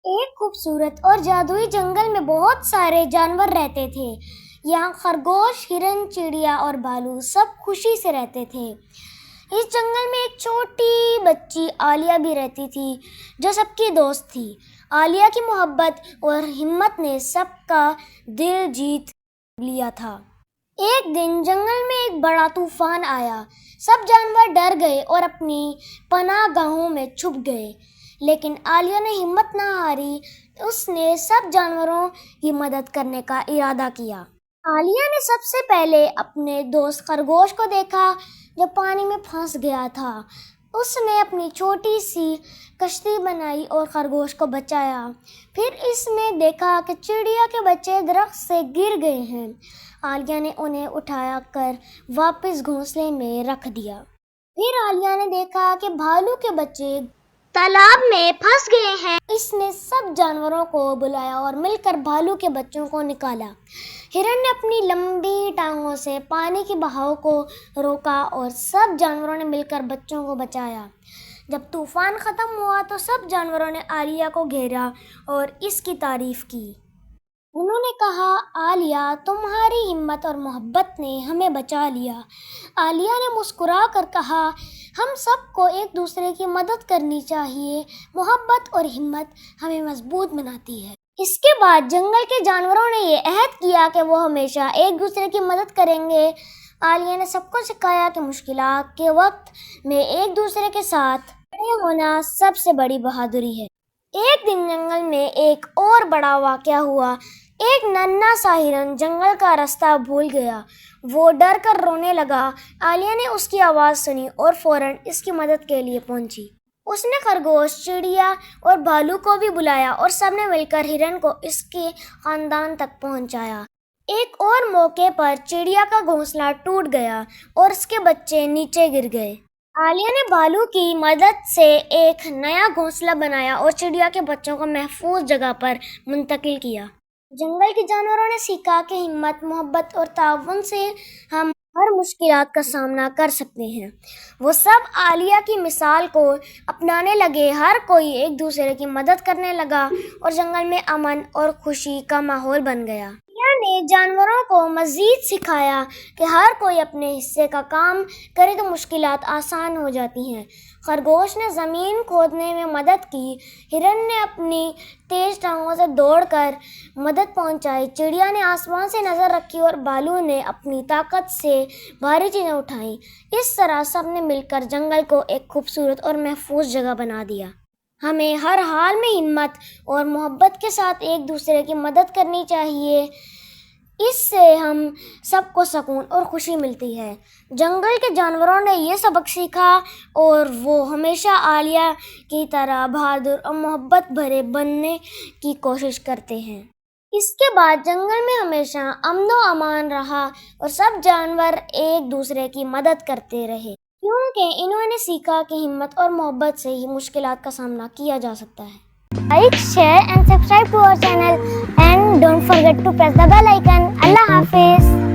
ایک خوبصورت اور جادوئی جنگل میں بہت سارے جانور رہتے تھے۔ یہاں خرگوش، ہرن، چڑیا اور بھالو سب خوشی سے رہتے تھے۔ اس جنگل میں ایک چھوٹی بچی عالیہ بھی رہتی تھی جو سب کی دوست تھی۔ عالیہ کی محبت اور ہمت نے سب کا دل جیت لیا تھا۔ ایک دن جنگل میں ایک بڑا طوفان آیا۔ سب جانور ڈر گئے اور اپنی پناہ گاہوں میں چھپ گئے، لیکن عالیہ نے ہمت نہ ہاری۔ اس نے سب جانوروں کی مدد کرنے کا ارادہ کیا۔ عالیہ نے سب سے پہلے اپنے دوست خرگوش کو دیکھا جو پانی میں پھنس گیا تھا۔ اس نے اپنی چھوٹی سی کشتی بنائی اور خرگوش کو بچایا۔ پھر اس نے دیکھا کہ چڑیا کے بچے درخت سے گر گئے ہیں۔ عالیہ نے انہیں اٹھا کر واپس گھونسلے میں رکھ دیا۔ پھر عالیہ نے دیکھا کہ بھالو کے بچے تالاب میں پھنس گئے ہیں۔ اس نے سب جانوروں کو بلایا اور مل کر بھالو کے بچوں کو نکالا۔ ہرن نے اپنی لمبی ٹانگوں سے پانی کے بہاؤ کو روکا اور سب جانوروں نے مل کر بچوں کو بچایا۔ جب طوفان ختم ہوا تو سب جانوروں نے عالیہ کو گھیرا اور اس کی تعریف کی۔ انہوں نے کہا، عالیہ، تمہاری ہمت اور محبت نے ہمیں بچا لیا۔ عالیہ نے مسکرا کر کہا، ہم سب کو ایک دوسرے کی مدد کرنی چاہیے۔ محبت اور ہمت ہمیں مضبوط بناتی ہے۔ اس کے بعد جنگل کے جانوروں نے یہ عہد کیا کہ وہ ہمیشہ ایک دوسرے کی مدد کریں گے۔ عالیہ نے سب کو سکھایا کہ مشکلات کے وقت میں ایک دوسرے کے ساتھ کھڑے ہونا سب سے بڑی بہادری ہے۔ ایک دن جنگل میں ایک اور بڑا واقعہ ہوا۔ ایک ننھا سا ہرن جنگل کا راستہ بھول گیا۔ وہ ڈر کر رونے لگا۔ عالیہ نے اس کی آواز سنی اور فوراً اس کی مدد کے لیے پہنچی۔ اس نے خرگوش، چڑیا اور بھالو کو بھی بلایا اور سب نے مل کر ہرن کو اس کے خاندان تک پہنچایا۔ ایک اور موقع پر چڑیا کا گھونسلہ ٹوٹ گیا اور اس کے بچے نیچے گر گئے۔ عالیہ نے بھالو کی مدد سے ایک نیا گھونسلہ بنایا اور چڑیا کے بچوں کو محفوظ جگہ پر منتقل کیا۔ جنگل کے جانوروں نے سیکھا کہ ہمت، محبت اور تعاون سے ہم ہر مشکلات کا سامنا کر سکتے ہیں۔ وہ سب عالیہ کی مثال کو اپنانے لگے، ہر کوئی ایک دوسرے کی مدد کرنے لگا اور جنگل میں امن اور خوشی کا ماحول بن گیا۔ عالیہ نے جانوروں کو مزید سکھایا کہ ہر کوئی اپنے حصے کا کام کرے تو مشکلات آسان ہو جاتی ہیں۔ خرگوش نے زمین کھودنے میں مدد کی، ہرن نے اپنی تیز ٹانگوں سے دوڑ کر مدد پہنچائی، چڑیا نے آسمان سے نظر رکھی اور بھالو نے اپنی طاقت سے بھاری چیزیں اٹھائیں۔ اس طرح سب نے مل کر جنگل کو ایک خوبصورت اور محفوظ جگہ بنا دیا۔ ہمیں ہر حال میں ہمت اور محبت کے ساتھ ایک دوسرے کی مدد کرنی چاہیے۔ اس سے ہم سب کو سکون اور خوشی ملتی ہے۔ جنگل کے جانوروں نے یہ سبق سیکھا اور وہ ہمیشہ عالیہ کی طرح بہادر اور محبت بھرے بننے کی کوشش کرتے ہیں۔ اس کے بعد جنگل میں ہمیشہ امن و امان رہا اور سب جانور ایک دوسرے کی مدد کرتے رہے، کیونکہ انہوں نے سیکھا کہ ہمت اور محبت سے ہی مشکلات کا سامنا کیا جا سکتا ہے۔ Like, share and subscribe to our channel and don't forget to press the bell icon. Allah Hafiz.